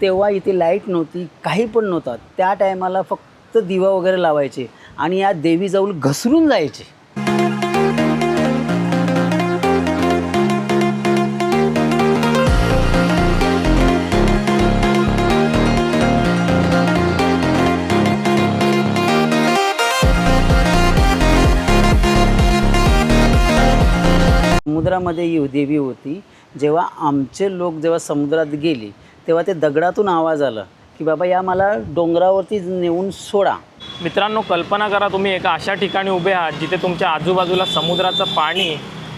तेव्हा इथे लाईट नव्हती, काही पण नव्हता. त्या टायमाला फक्त दिवा वगैरे लावायचे आणि या देवीजवळ घसरून जायचे. समुद्रामध्ये देवी होती. जेव्हा आमचे लोक जेव्हा समुद्रात गेले तेव्हा ते दगडातून आवाज आला की बाबा या मला डोंगरावरती नेऊन सोडा. मित्रांनो, कल्पना करा तुम्ही एका अशा ठिकाणी उभे आहात जिथे तुमच्या आजूबाजूला समुद्राचं पाणी,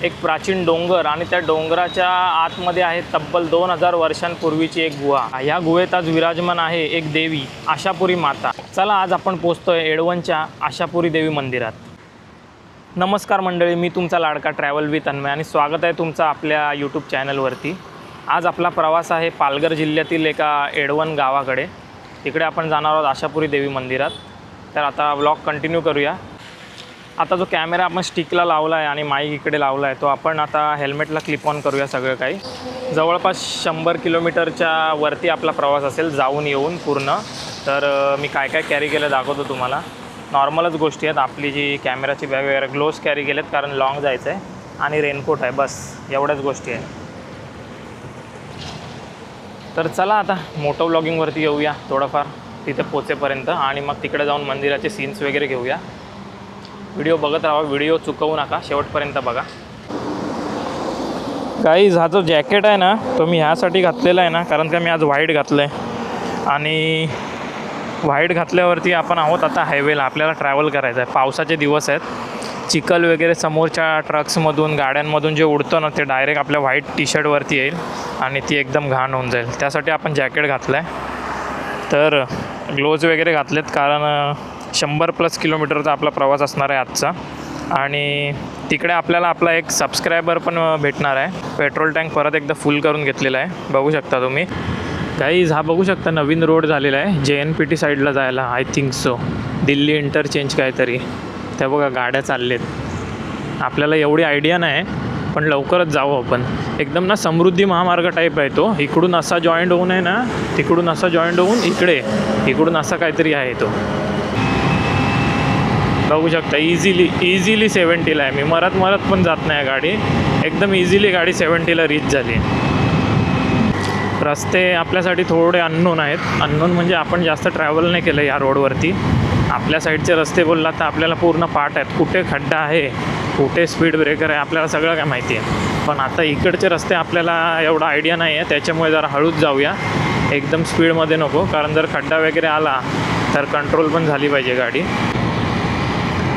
एक प्राचीन डोंगर आणि त्या डोंगराच्या आतमध्ये आहे तब्बल 2000 वर्षांपूर्वीची एक गुहा. ह्या गुहेत आज विराजमान आहे एक देवी, आशापुरी माता. चला आज आपण पोहोचतोय एडवनच्या आशापुरी देवी मंदिरात. नमस्कार मंडळी, मी तुमचा लाडका ट्रॅव्हल विथ अन्मय आणि स्वागत आहे तुमचं आपल्या यूट्यूब चॅनलवरती. आज आपला प्रवास आहे पालघर जिल्ह्यातील एका एडवन गावाकडे. तिकडे आपण जाणार आहोत आशापुरी देवी मंदिरात. तर आता व्लॉग कंटिन्यू करूया. आता जो कॅमेरा आपण स्टिकला लावला आहे आणि माईक इकडे लावला आहे तो आपण आता हेल्मेटला क्लिप ऑन करूया. सगळं काही जवळपास 100 किलोमीटरच्या वरती आपला प्रवास असेल, जाऊन येऊन पूर्ण. तर मी काय काय कॅरी केलं दाखवतो तुम्हाला. नॉर्मलच गोष्टी आहेत. आपली जी कॅमेराची बॅग वगैरे, ग्लोव्स कॅरी केलेत कारण लॉंग जायचं आहे, आणि रेनकोट आहे, बस एवढ्याच गोष्टी आहेत. तर चला आता मोटो व्लॉगिंगवरती येऊया थोडंफार तिथे पोचेपर्यंत, आणि मग तिकडे जाऊन मंदिराचे सीन्स वगैरे घेऊया. व्हिडिओ बघत राहा, व्हिडिओ चुकवू नका, शेवटपर्यंत बघा. गाईज, हा जो जॅकेट आहे ना तो मी ह्यासाठी घातलेला आहे ना, कारण का मी आज व्हाईट घातलं आहे आणि व्हाईट घातल्यावरती आपण आहोत आता हायवेला. आपल्याला ट्रॅव्हल करायचं आहे. पावसाचे दिवस आहेत. चिखल वगैरे समोरच्या ट्रक्समधून, गाड्यांमधून जे उडतं ना ते डायरेक्ट आपल्या व्हाईट टी शर्टवरती येईल आणि ती एकदम घाण होऊन जाईल. त्यासाठी आपण जॅकेट घातलं आहे. तर ग्लोव्ज वगैरे घातलेत कारण 100+ किलोमीटरचा आपला प्रवास असणार आहे आजचा. आणि तिकडे आपल्याला आपला एक सबस्क्रायबर पण भेटणार आहे. पेट्रोल टँक परत एकदा फुल करून घेतलेला आहे, बघू शकता तुम्ही. गाईज, हा बघू शकता नवीन रोड झालेला आहे JNPT साईडला जायला, I think so. Delhi interchange काहीतरी. त्या बघा गाड्या चाललेत. आपल्याला एवढी आयडिया नाही, पण लवकरच जाऊ आपण. एकदम ना समृद्धी महामार्ग टाईप आहे तो. इकडून असा जॉईंट होऊन आहे ना, तिकडून असा जॉईंट होऊन इकडून असा काहीतरी आहे तो. बघू शकता इझिली 70ला आहे. मी मरत पण जात नाही गाडी. एकदम इझिली गाडी 70ला रीच झाली. रस्ते आपल्यासाठी थोडे अननोन आहेत. अननोन म्हणजे आपण जास्त ट्रॅव्हल नाही केलं या रोडवरती. आपल्या साईडचे रस्ते बोलला तर आपल्याला पूर्ण पाठ आहेत. कुठे खड्डा आहे, कुठे स्पीड ब्रेकर आहे, आपल्याला सगळं काय माहिती आहे. पण आता इकडचे रस्ते आपल्याला एवढा आयडिया नाही आहे, त्याच्यामुळे जरा हळूच जाऊया. एकदम स्पीडमध्ये नको, कारण जर खड्डा वगैरे आला तर कंट्रोल पण झाली पाहिजे गाडी.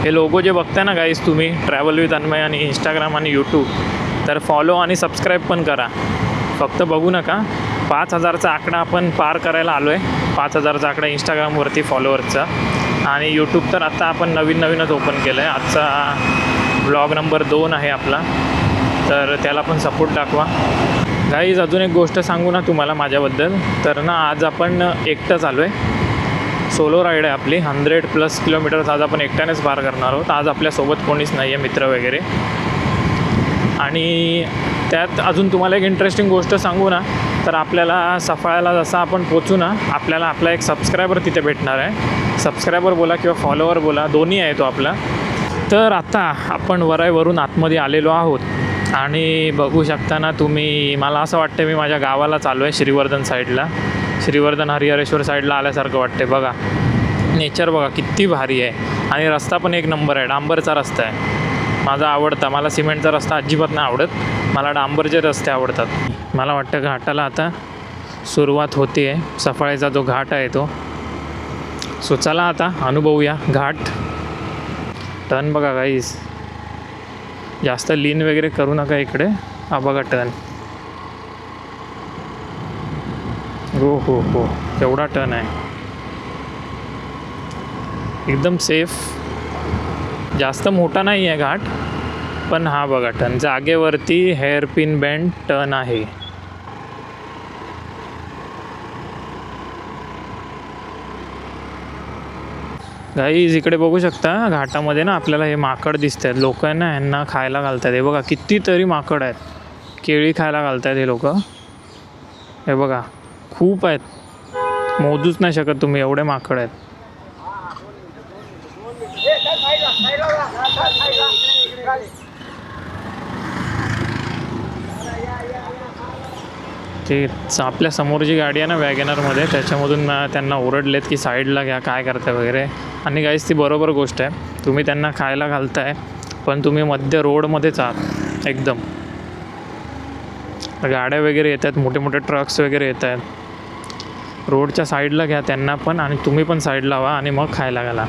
हे लोगो जे बघताय ना गाईज तुम्ही, ट्रॅव्हल विथ अन्मय आणि इंस्टाग्राम आणि यूट्यूब, तर फॉलो आणि सबस्क्राईब पण करा. फक्त बघू नका. 5000चा आकडा आपण पार करायला आलो आहे. 5000चा आकडा इंस्टाग्रामवरती फॉलोअर्सचा. आणि यूट्यूब तर आता आपण नवीनच ओपन केलं आहे. आजचा ब्लॉग नंबर 2 आहे आपला, तर त्याला पण सपोर्ट दाखवा. गाईज, अजून एक गोष्ट सांगू ना तुम्हाला माझ्याबद्दल. तर ना आज आपण एकटंच आलो आहे. सोलो राईड आहे आपली. 100+ किलोमीटर्स आज आपण एकट्यानेच पार करणार आहोत. आज आपल्यासोबत कोणीच नाही आहे, मित्र वगैरे. आणि त्यात अजून तुम्हाला एक इंटरेस्टिंग गोष्ट सांगू ना, तर आपल्याला सफाळ्याला जसं आपण पोचू ना, आपल्याला आपला एक सबस्क्रायबर तिथे भेटणार आहे. सबस्क्रायबर बोला किंवा फॉलोवर बोला, दोन्ही आहे तो आपला. तर आता आपण वरून आतमध्ये आलेलो आहोत आणि बघू शकता ना तुम्ही, मला असं वाटतं मी माझ्या गावाला चालू आहे, श्रीवर्धन साईडला. श्रीवर्धन हरिहरेश्वर साईडला आल्यासारखं वाटते. बघा नेचर बघा किती भारी आहे. आणि रस्ता पण एक नंबर आहे. डांबरचा रस्ता आहे. माझा आवडता. मला सिमेंटचा रस्ता अजिबात नाही आवडत. मला डांबरचे रस्ते आवडतात. मला वाटतं घाटाला आता सुरुवात होते आहे. सफाळ्याचा जो घाट आहे तो. सो चला आता अनुभवूया घाट. टर्न बघा गाईस, जास्त लीन वगैरे करू नका इकडे. हा बघा टर्न. हो केवढा टर्न आहे. एकदम सेफ. जास्त मोठा नाही आहे घाट, पण हा बघा टर्न. जागेवरती हेअरपिन बेंड टर्न आहे. गाईज, इकडे बघू शकता घाटामध्ये ना आपल्याला हे माकड दिसत आहेत. लोक आहे ना यांना खायला घालतात. हे बघा कितीतरी माकड आहेत. केळी खायला घालत आहेत हे लोक. हे बघा खूप आहेत. मोजूच नाही शकत तुम्ही, एवढे माकड आहेत. ते आपल्या समोर जी गाडी आहे ना वॅगनरमध्ये, त्याच्यामधून त्यांना ओरडलेत की साईडला घ्या, काय करताय वगैरे. आणि गाईस ती बरोबर गोष्ट आहे, तुम्ही त्यांना खायला घालताय पण तुम्ही मध्य रोडमध्येच आहात एकदम. गाड्या वगैरे येत आहेत, मोठे मोठे ट्रक्स वगैरे येत आहेत. रोडच्या साईडला घ्या त्यांना पण, आणि तुम्ही पण साईडला व्हा आणि मग खायला घाला.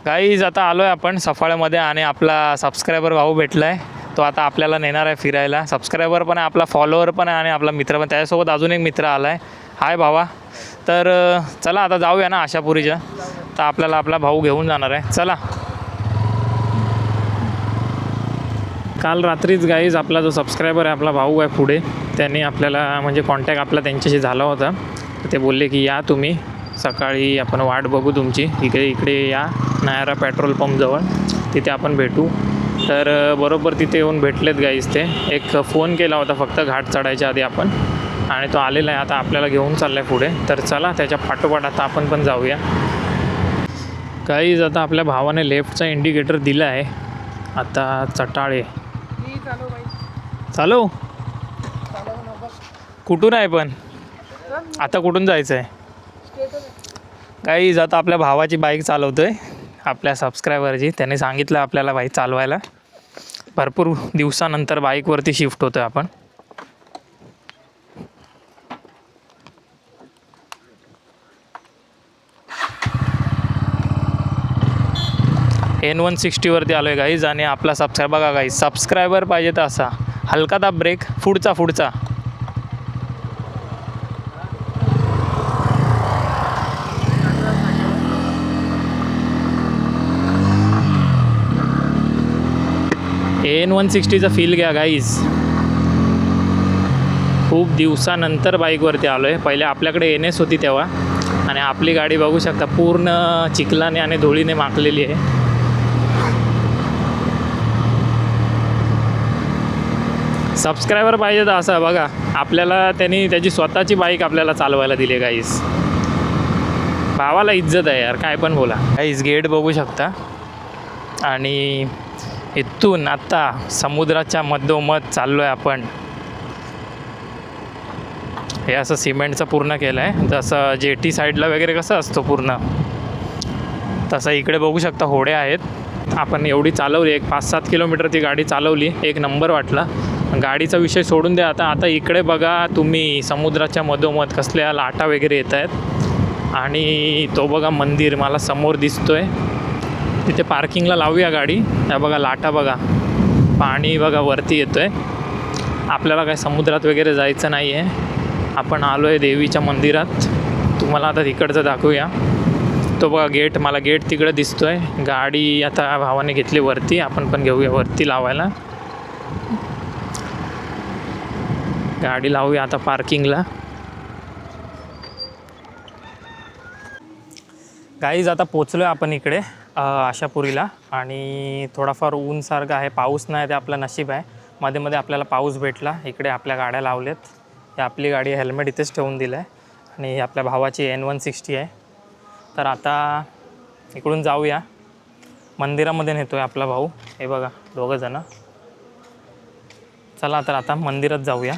गाईज आता आलो आहे आपण सफाळ्यामध्ये, आणि आपला सबस्क्रायबर भाऊ भेटला आहे. तो आता आपल्याला नेणार आहे फिरायला. सबस्क्रायबर पण आहे, आपला फॉलोअर पण आहे, आणि आपला मित्र पण. त्याच्यासोबत अजून एक मित्र आला आहे. हाय भावा. तर चला आता जाऊया ना आशापुरीच्या. तर आपल्याला आपला भाऊ घेऊन जाणार आहे, चला. काल रात्रीच गाईज आपला जो सबस्क्रायबर आहे, आपला भाऊ आहे पुढे, त्यांनी आपल्याला म्हणजे कॉन्टॅक्ट आपला त्यांच्याशी झाला होता. तर ते बोलले की या तुम्ही सकाळी, आपण वाट बघू तुमची, इकडे या नायरा पेट्रोल पंपजवळ, तिथे आपण भेटू. तर बरोबर तिथे येऊन भेटलेत गाईज ते. एक फोन केला होता फक्त घाट चढायच्या आधी आपण, आणि तो आलेला आहे. आता आपल्याला घेऊन चालला आहे पुढे. तर चला त्याच्या पाठोपाठ आता आपण पण जाऊया. गाईज आता आपल्या भावाने लेफ्टचा इंडिकेटर दिला आहे. आता चटाळे चालव. कुठून आहे पण आता, कुठून जायचं आहे? गाईज आता आपल्या भावाची बाईक चालवतो आहे, आपल्या सबस्क्रायबरची. त्याने सांगितलं आपल्याला बाईक चालवायला. भरपूर दिवसानंतर बाईकवरती शिफ्ट होतो आहे आपण. N160वरती आलो आहे गाईज. आणि आपला सबस्क्रायबर बघा गाईज, सबस्क्रायबर पाहिजे तर असा हलका दाब ब्रेक, पुढचा. N160चा फील घ्या गाईज. खूप दिवसानंतर बाईकवरती आलो आहे. पहिले आपल्याकडे NS होती तेव्हा, आणि आपली गाडी बघू शकता पूर्ण चिखलाने आणि धुळीने माखलेली आहे. सबस्क्रायबर पाहिजे तर असं बघा, आपल्याला त्यांनी त्याची स्वतःची बाईक आपल्याला चालवायला दिली आहे गाईज. भावाला इज्जत आहे यार, काय पण बोला. गाईज गेट बघू शकता, आणि इथून आता समुद्राच्या मधोमध चाललो आहे आपण. हे असं सिमेंटचं पूर्ण केलं आहे, जसं जेटी साईडला वगैरे कसं असतो पूर्ण, तसं इकडे बघू शकता होड्या आहेत. आपण एवढी चालवली, एक 5-7 किलोमीटर ती गाडी चालवली, एक नंबर वाटला. गाडीचा विषय सोडून द्या. आता इकडे बघा तुम्ही, समुद्राच्या मधोमध कसल्या लाटा वगैरे येत आहेत. आणि तो बघा मंदिर मला समोर दिसतो आहे, तिथे पार्किंगला लावूया गाडी. या बघा लाटा बघा, पाणी बघा वरती येतो आहे. आपल्याला काय समुद्रात वगैरे जायचं नाही आहे, आपण आलो आहे देवीच्या मंदिरात. तुम्हाला आता तिकडचं दाखवूया. तो बघा गेट, मला गेट तिकडे दिसतो आहे. गाडी आता भावाने घेतली वरती, आपण पण घेऊया वरती लावायला. गाडी लावूया आता पार्किंगला. गाईज आता पोचलो आहे आपण इकडे आशापुरीला, आणि थोडाफार ऊनसारखं आहे, पाऊस नाही, ते आपलं नशीब आहे. मध्ये आपल्याला पाऊस भेटला. इकडे आपल्या गाड्या लावल्यात. ही आपली गाडी, हेल्मेट इथेच ठेवून दिलं आहे, आणि ही आपल्या भावाची N160 आहे. तर आता इकडून जाऊया, मंदिरामध्ये नेतो आहे आपला भाऊ. हे बघा दोघंजणं. चला तर आता मंदिरात जाऊया.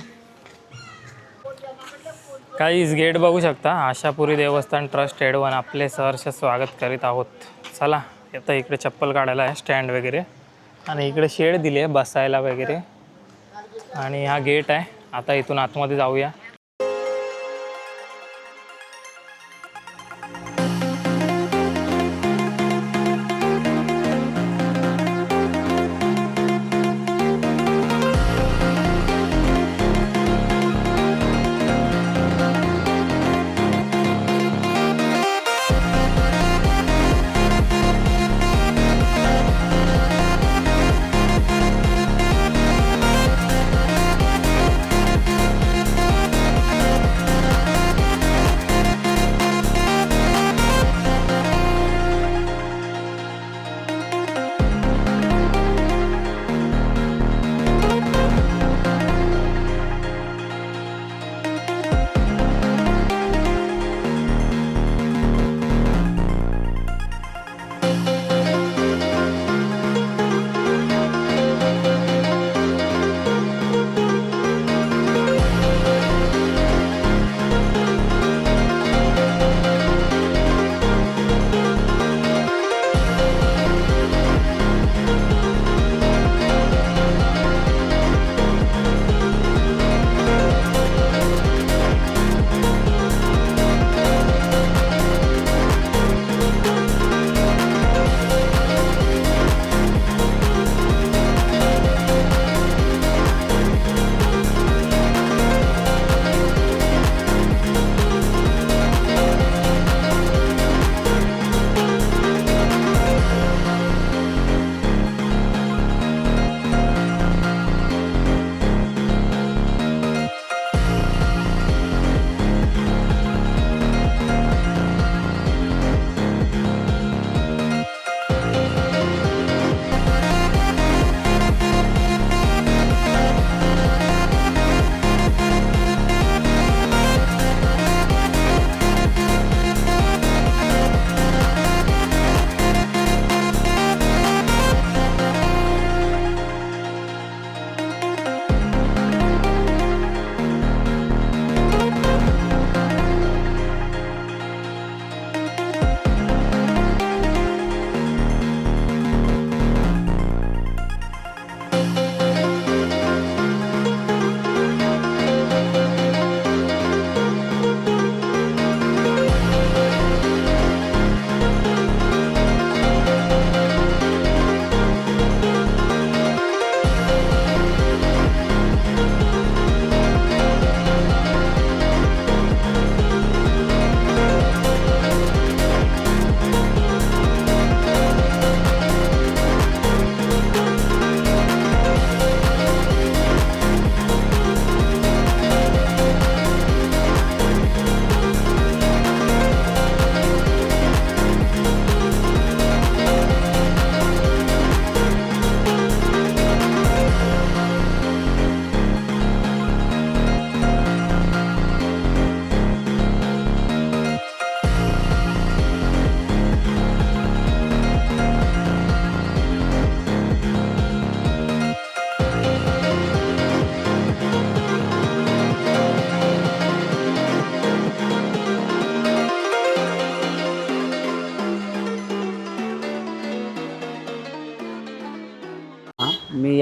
काहीच गेट बघू शकता, आशापुरी देवस्थान ट्रस्ट एडवन आपले सहर्ष स्वागत करीत आहोत. चला आता इकडे चप्पल काढायला आहे, स्टँड वगैरे, आणि इकडे शेड दिली आहे बसायला वगैरे, आणि हा गेट आहे. आता इथून आतमध्ये जाऊया.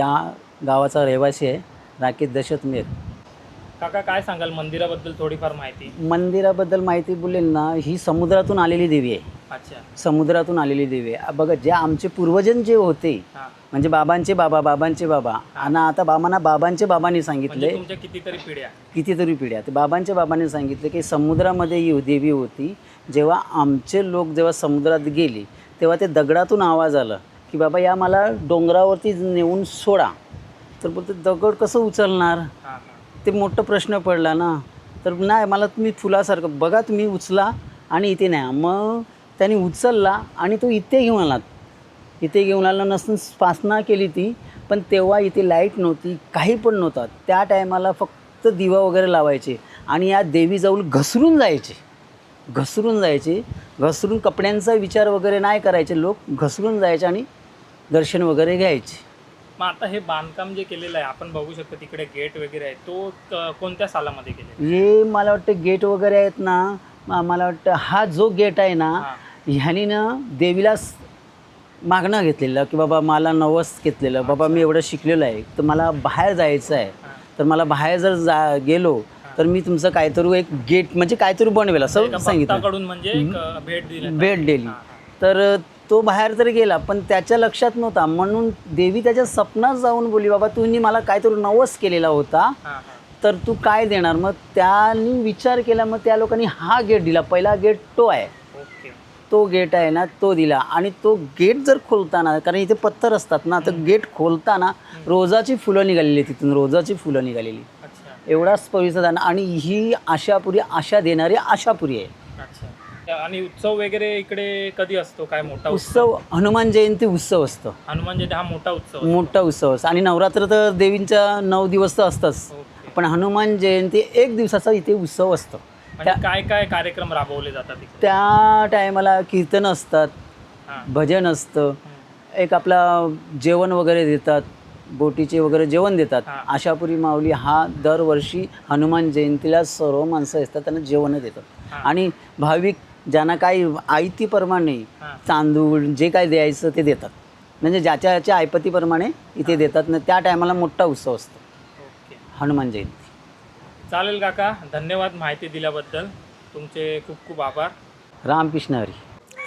या गावाचा रहिवासी आहे, राकेश दशरथ मेर. काका काय सांगाल मंदिराबद्दल थोडीफार माहिती? मंदिराबद्दल माहिती बोलेल ना, ही समुद्रातून आलेली देवी आहे. अच्छा. समुद्रातून आलेली देवी आहे. बघा, जे आमचे पूर्वजन जे होते, हां. म्हणजे बाबांचे बाबा आणि आता बाबांचे बाबांनी सांगितले, म्हणजे तुमच्या कितीतरी पिढ्या ते बाबांच्या बाबांनी सांगितले की समुद्रामध्ये ही देवी होती. जेव्हा आमचे लोक जेव्हा समुद्रात गेले तेव्हा ते दगडातून आवाज आला की बाबा या मला डोंगरावरती नेऊन सोडा. तर बोलते दगड कसं उचलणार, ते मोठं प्रश्न पडला ना. तर नाही, मला तुम्ही फुलासारखं बघा, तुम्ही उचला आणि इथे नाही. मग त्यांनी उचलला आणि तो इथे घेऊन आला. इथे घेऊन आला नसून स्पासना केली ती, पण तेव्हा इथे लाईट नव्हती, काही पण नव्हता. त्या टायमाला फक्त दिवा वगैरे लावायचे आणि या देवीजवळ घसरून जायचे. घसरून कपड्यांचा विचार वगैरे नाही करायचे, लोक घसरून जायचे आणि दर्शन वगैरे घ्यायचे. मग आता हे बांधकाम जे केलेलं आहे आपण बघू शकतो, तिकडे गेट वगैरे आहे, तो कोणत्या सालामध्ये केलेला? हे मला वाटतं गेट वगैरे आहेत ना, मला वाटतं हा जो गेट आहे ना, ह्यानी ना देवीला मागणं घेतलेलं की बाबा मला नवस घेतलेलं, बाबा मी एवढं शिकलेलं आहे तर मला बाहेर जायचं आहे, तर मला बाहेर जर गेलो तर मी तुमचं काहीतरी एक गेट म्हणजे काहीतरी बनवेल असं सांगितलं, म्हणजे भेट दिली. तर तो बाहेर तरी गेला पण त्याच्या लक्षात नव्हता, म्हणून देवी त्याच्या स्वप्नात जाऊन बोलली बाबा तुम्ही मला काहीतरी नवस केलेला होता तर तू काय देणार. मग त्यांनी विचार केला, मग त्या लोकांनी हा गेट दिला. पहिला गेट तो आहे, तो गेट आहे ना तो दिला. आणि तो गेट जर खोलताना, कारण इथे पत्थर असतात ना, तर गेट खोलताना रोजाची फुलं निघालेली, तिथून रोजाची फुलं निघालेली. एवढाच परिसर आहे. आणि ही आशापुरी, आशा देणारी आशापुरी आहे. आणि उत्सव वगैरे इकडे कधी असतो, काय मोठा उत्सव? हनुमान जयंती उत्सव असतो. हनुमान जयंती हा मोठा उत्सव असतो. आणि नवरात्र तर देवींच्या 9 दिवस तर असतंच, पण हनुमान जयंती 1 दिवसाचा इथे उत्सव असतो. काय काय कार्यक्रम राबवले जातात? त्या टायमाला कीर्तन असतात, भजन असतं, एक आपला जेवण वगैरे देतात, बोटीचे वगैरे जेवण देतात. आशापुरी माऊली हा दरवर्षी हनुमान जयंतीला सर्व माणसं असतात त्यांना जेवण देतात. आणि भाविक ज्यांना काही आयतीप्रमाणे तांदूळ जे काय द्यायचं ते देतात, म्हणजे ज्याच्या ऐपतीप्रमाणे इथे देतात ना. त्या टायमाला मोठा उत्सव असतो हनुमान जयंती. चालेल काका, धन्यवाद माहिती दिल्याबद्दल, तुमचे खूप खूप आभार. रामकृष्ण हरी.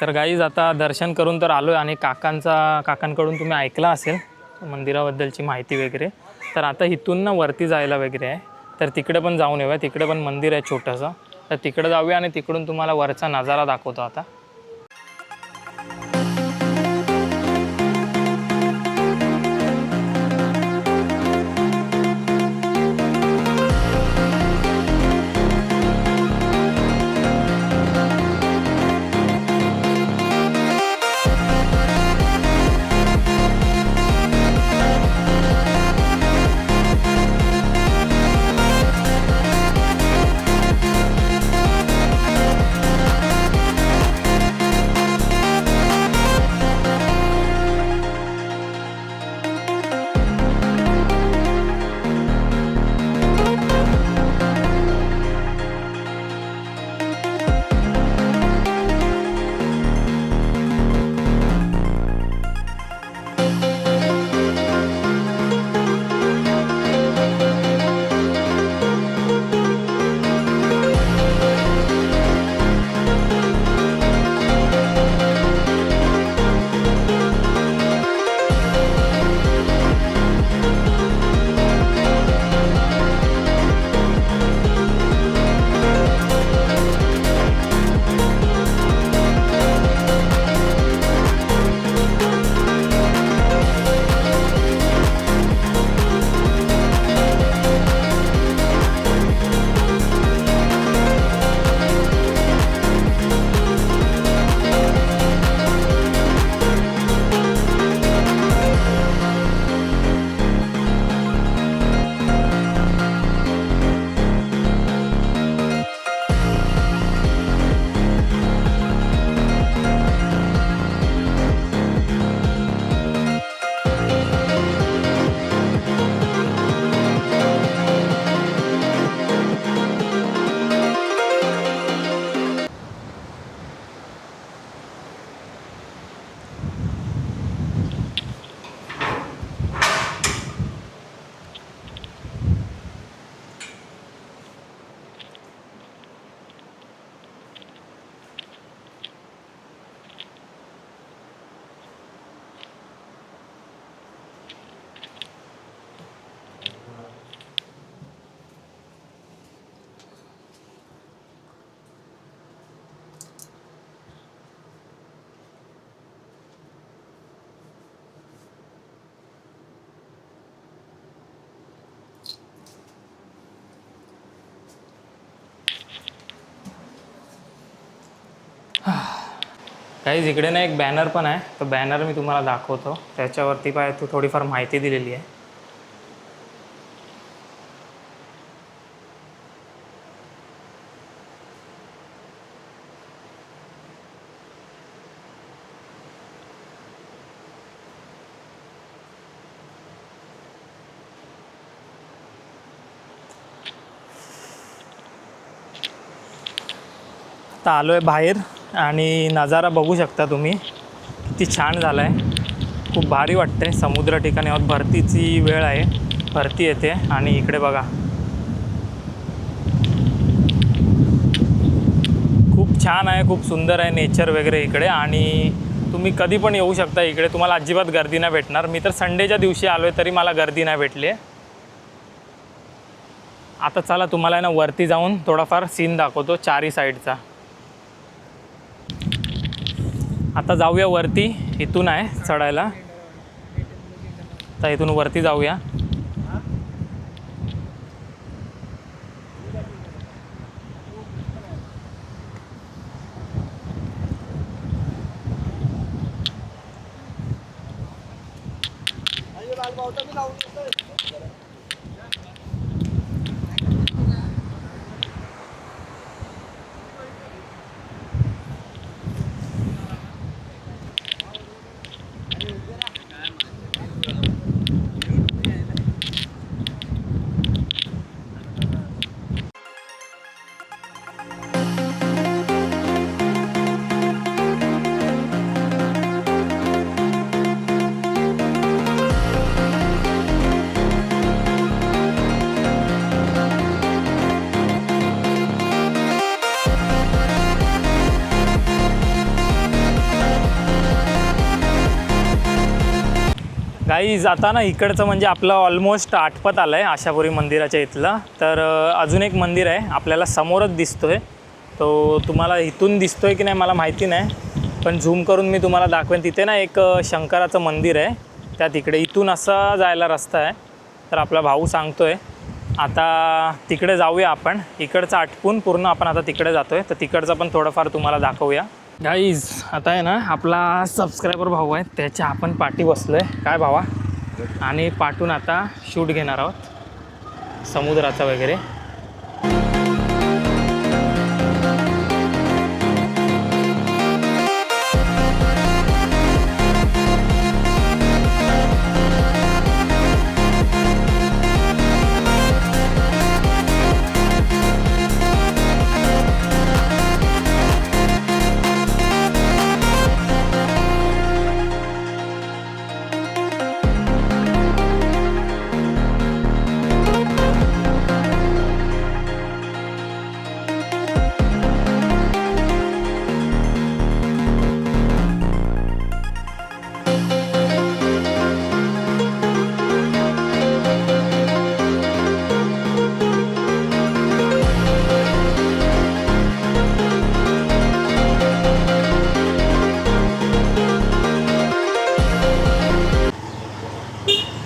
तर गाईज आता दर्शन करून तर आलो आहे आणि काकांकडून तुम्ही ऐकला असेल मंदिराबद्दलची माहिती वगैरे. तर आता इथून ना वरती जायला वगैरे आहे, तर तिकडे पण जाऊन येऊया. तिकडे पण मंदिर आहे छोटंसं, तर तिकडे जाऊया आणि तिकडून तुम्हाला वरचा नजारा दाखवतो आता. काही इकडे ना एक बॅनर पण आहे, तो बॅनर मी तुम्हाला दाखवतो. त्याच्यावरती पाय तू थोडीफार माहिती दिलेली आहे. आता आलो आहे बाहेर आणि नजारा बघू शकता तुम्ही, किती छान झाला आहे. खूप भारी वाटतं आहे. समुद्र ठिकाणी आहोत, भरतीची वेळ आहे, भरती येते आणि इकडे बघा खूप छान आहे, खूप सुंदर आहे नेचर वगैरे इकडे. आणि तुम्ही कधी पण येऊ शकता इकडे, तुम्हाला अजिबात गर्दी नाही भेटणार. मी तर संडेच्या दिवशी आलो आहे तरी मला गर्दी नाही भेटली आहे. आता चला तुम्हाला आहे ना वरती जाऊन थोडाफार सीन दाखवतो चारी साईडचा. आता जाऊया वरती, इथून आहे चढायला. तर इथून वरती जाऊया. गाईज आता ना इकडचं म्हणजे आपलं ऑलमोस्ट आटपत आलं आहे आशापुरी मंदिराच्या इथलं. तर अजून एक मंदिर आहे आपल्याला समोरच दिसतो आहे. तो तुम्हाला इथून दिसतो आहे की नाही मला माहिती नाही, पण झूम करून मी तुम्हाला दाखवेन. तिथे ना एक शंकराचं मंदिर आहे, त्या तिकडे इथून असा जायला रस्ता आहे. तर आपला भाऊ सांगतो आहे आता तिकडे जाऊया आपण. इकडचं आटपून पूर्ण आपण आता तिकडे जातो आहे, तर तिकडचं पण थोडंफार तुम्हाला दाखवूया. गाईज आता आहे ना आपला सबस्क्रायबर भाऊ आहे, त्याच्या आपण पाठी बसलो आहे काय भावा, आणि पाठून आता शूट घेणार आहोत समुद्राचा वगैरे.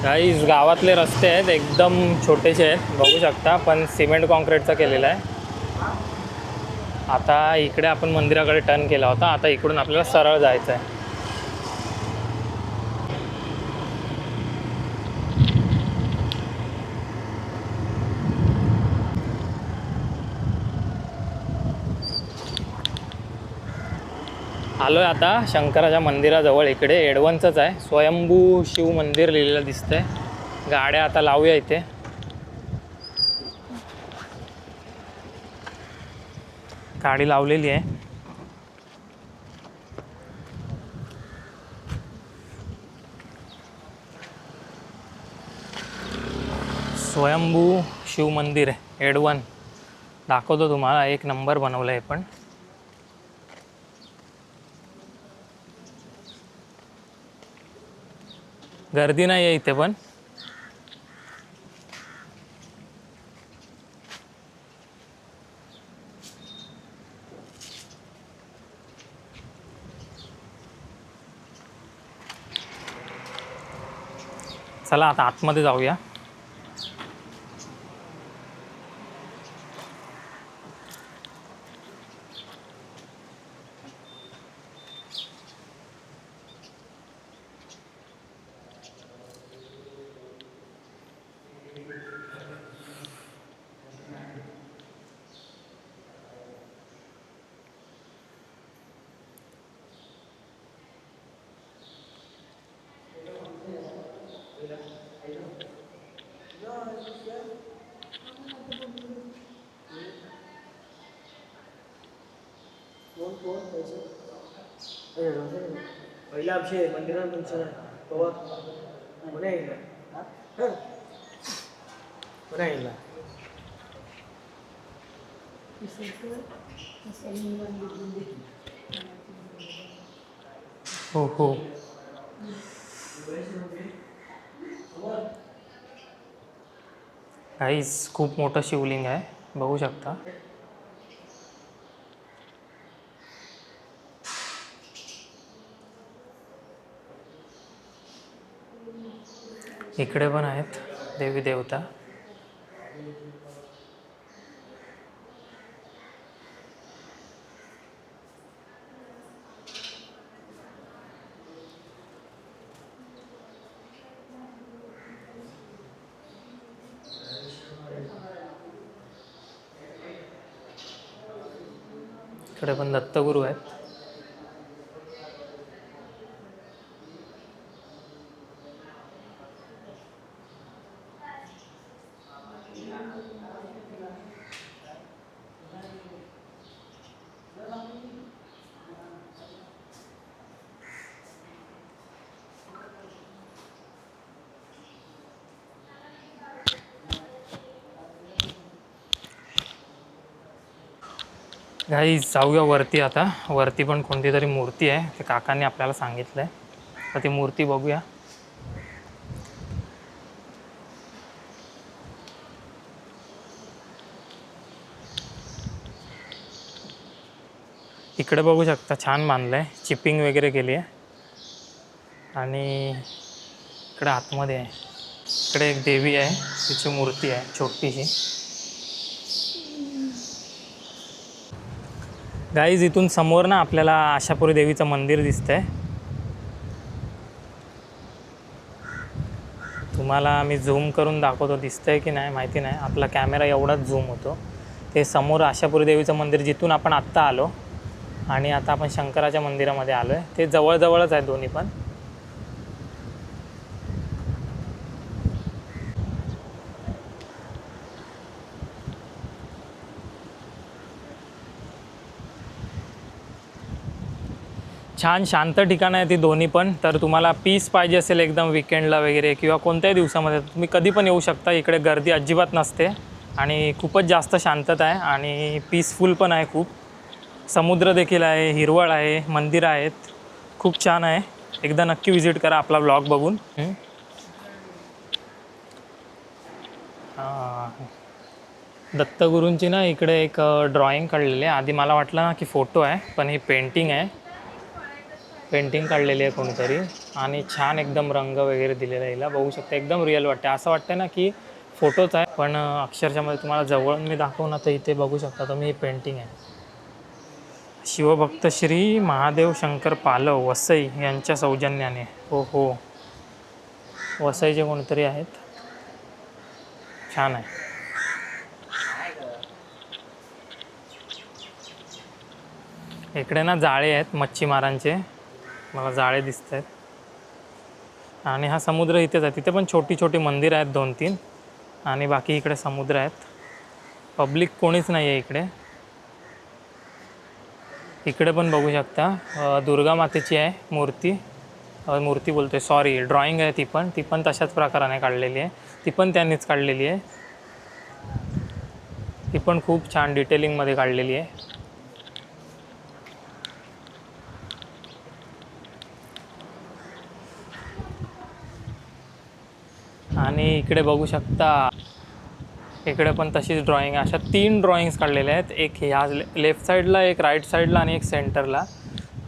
गाईज गावातले रस्ते आहेत एकदम छोटेसे आहेत बघू शकता, पण सिमेंट कॉन्क्रीटचा केलेला आहे. आता इकडे आपण मंदिराकडे टर्न केला होता, आता इकडून आपल्याला सरळ जायचं आहे. आलो आहे आता शंकराच्या मंदिराजवळ. इकडे एडवनचंच आहे, स्वयंभू शिव मंदिर लिहिलेलं दिसतंय. गाड्या आता लावूया इथे. गाडी लावलेली आहे. स्वयंभू शिव मंदिर आहे एडवन, दाखवतो तुम्हाला. एक नंबर बनवलं आहे पण. गर्दी नाही आहे इथे पण. चला आता आतमध्ये जाऊया. पहिला अभिषेक मंदिरात तुमचं बाबा कोणा येईल कोणा येईल हो हो. गाईस खूप मोठं शिवलिंग आहे, बघू शकता. इकडे पण आहेत देवी देवता. इकडे पण दत्तगुरू आहेत. गाईस जाऊया वरती आता. वरती पण कोणती तरी मूर्ती आहे, ते काकांनी आपल्याला सांगितलं आहे. तर ती मूर्ती बघूया. इकडे बघू शकता छान बांधलं आहे, चिपिंग वगैरे केली आहे. आणि इकडे आतमध्ये आहे, इकडे एक देवी आहे, तिची मूर्ती आहे छोटीशी. गाईज इथून समोर ना आपल्याला आशापुरी देवीचं मंदिर दिसतंय. तुम्हाला मी झूम करून दाखवतो, दिसतंय की नाही माहिती नाही, आपला कॅमेरा एवढाच झूम होतो. ते समोर आशापुरी देवीचं मंदिर जिथून आपण आत्ता आलो, आणि आता आपण शंकराच्या मंदिरामध्ये आलो आहे. ते जवळजवळच आहे दोन्ही पण. छान शांत ठिकाणं आहे ती दोन्ही पण. तर तुम्हाला पीस पाहिजे असेल एकदम विकेंडला वगैरे किंवा कोणत्याही दिवसामध्ये तुम्ही कधी पण येऊ शकता. इकडे गर्दी अजिबात नसते आणि खूपच जास्त शांतता आहे आणि पीसफुल पण आहे खूप. समुद्र देखील आहे, हिरवळ आहे, मंदिरं आहेत, खूप छान आहे. एकदा नक्की विजिट करा आपला ब्लॉग बघून. दत्तगुरूंची ना इकडे एक ड्रॉइंग काढलेली आहे. आधी मला वाटलं ना की फोटो आहे, पण ही पेंटिंग आहे. पेंटिंग काढलेली आहे कोणीतरी आणि छान एकदम रंग वगैरे दिलेला आहे. हिला बघू शकता, एकदम रिअल वाटते. असं वाटतं ना की फोटोच आहे, पण अक्षरशःमध्ये तुम्हाला जवळून मी दाखवू ना तर इथे बघू शकता तुम्ही, ही पेंटिंग आहे. शिवभक्त श्री महादेव शंकर पालव वसई यांच्या सौजन्याने. हो हो, वसईचे कोणतरी आहेत. छान आहे. इकडे ना जाळे आहेत मच्छीमारांचे, मला जाळे दिसत आहेत. आणि हा समुद्र इथेच आहे. तिथे पण छोटी छोटी मंदिरं आहेत 2-3, आणि बाकी इकडे समुद्र आहेत. पब्लिक कोणीच नाही आहे इकडे. इकडे पण बघू शकता दुर्गा मातेची आहे मूर्ती. मूर्ती बोलते, सॉरी, ड्रॉइंग आहे ती पण तशाच प्रकाराने काढलेली आहे. ती पण त्यांनीच काढलेली आहे. ती पण खूप छान डिटेलिंगमध्ये काढलेली आहे. आणि इकडे बघू शकता, इकडे पण तशीच ड्रॉइंग आहे. अशा 3 ड्रॉइंग्स काढलेल्या आहेत. एक ह्या लेफ्ट साईडला, एक राईट साईडला आणि एक सेंटरला.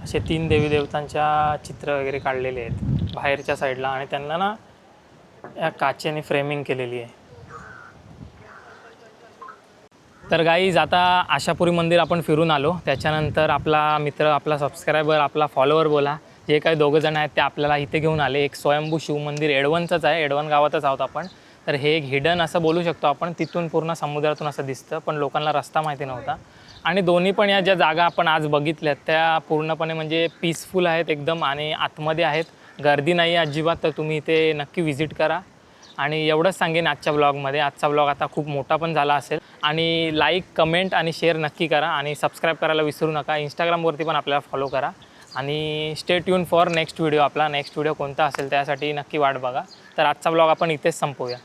असे 3 देवी देवतांच्या चित्र वगैरे काढलेले आहेत बाहेरच्या साईडला, आणि त्यांना ना या काचेने फ्रेमिंग केलेली आहे. तर गाईज आता आशापुरी मंदिर आपण फिरून आलो. त्याच्यानंतर आपला मित्र, आपला सबस्क्रायबर, आपला फॉलोअर बोला, जे काही दोघंजण आहेत ते आपल्याला इथे घेऊन आले. एक स्वयंभू शिवमंदिर एडवणचंच आहे, एडवण गावातच आहोत आपण. तर हे एक हिडन असं बोलू शकतो आपण. तिथून पूर्ण समुद्रातून असं दिसतं, पण लोकांना रस्ता माहिती नव्हता. आणि दोन्ही पण या ज्या जागा आपण आज बघितल्यात त्या पूर्णपणे म्हणजे पीसफुल आहेत एकदम, आणि आतमध्ये आहेत, गर्दी नाही आहे अजिबात. तर तुम्ही इथे नक्की व्हिजिट करा. आणि एवढंच सांगेन आजच्या ब्लॉगमध्ये. आजचा ब्लॉग आता खूप मोठा पण झाला असेल. आणि लाईक, कमेंट आणि शेअर नक्की करा आणि सबस्क्राईब करायला विसरू नका. इंस्टाग्रामवरती पण आपल्याला फॉलो करा आणि stay tune for next video. आपला नेक्स्ट व्हिडिओ कोणता असेल त्यासाठी नक्की वाट बघा. तर आजचा ब्लॉग आपण इथेच संपवूया.